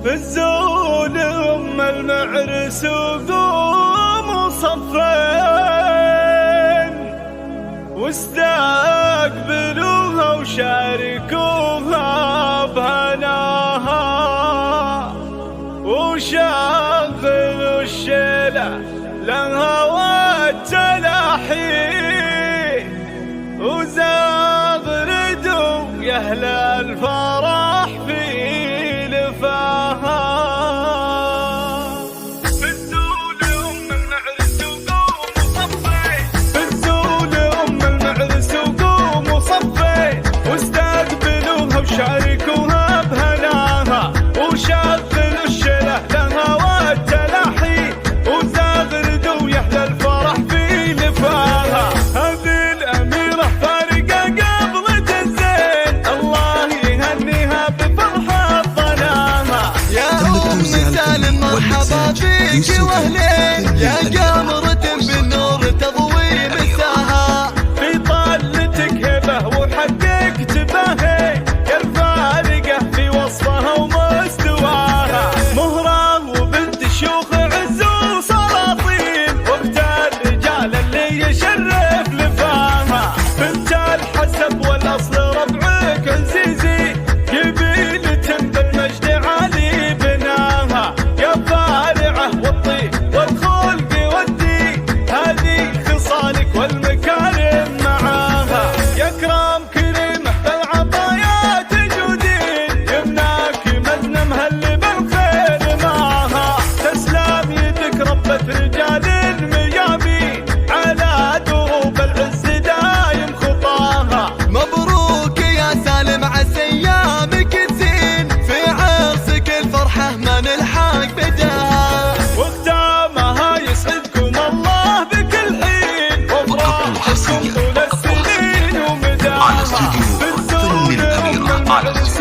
بالزول أم المعرس وقوم صفين واستقبلوها وشاركوها بهناها وشغلوا الشيلة لها والتلاحي وزغردوا يا أهل الفرح في لفاها. بالزول أم المعرس وقوم صفين بالزول أم المعرس وقوم صفين واستقبلوها وشاركوها بهناها وشغلوا الشيلة لها والتلاحي وزغردوا يا أهل الفرح في لفاها. هذه الأميرة فارقة قبل الزين الله يهنيها بفرحة ظناها. يا أم سالم مرحبا فيك وأهلين يا قمرة بالنور تضوي مساها في طلتك هبة وحقك تباهي يا الفارقة في وصفها ومستواها. مهرة وبنت شيوخ عز وسلاطين وقت الرجال اللي يشرف لفاها. بنت الحسب والأصل ربعك عزيزي قبيلة بالمجد عالي بناها. يا فارعة والطيب والخلق والدين هذه خصالك والمكارم معاها. يا كرام كريمة بالعطايا تجودين يمناك مزن مهل بالخير معاها. تسلم يدك ربة رجال ميامين على دروب العز دايم خطاها. مبروك يا سالم عسى أيامك تزين في عرسك الفرحة ما نلحق بداها وختامها يسعدكم الله بكل حين وافراحكم طول السنين ومداها. بالزول أم المعرس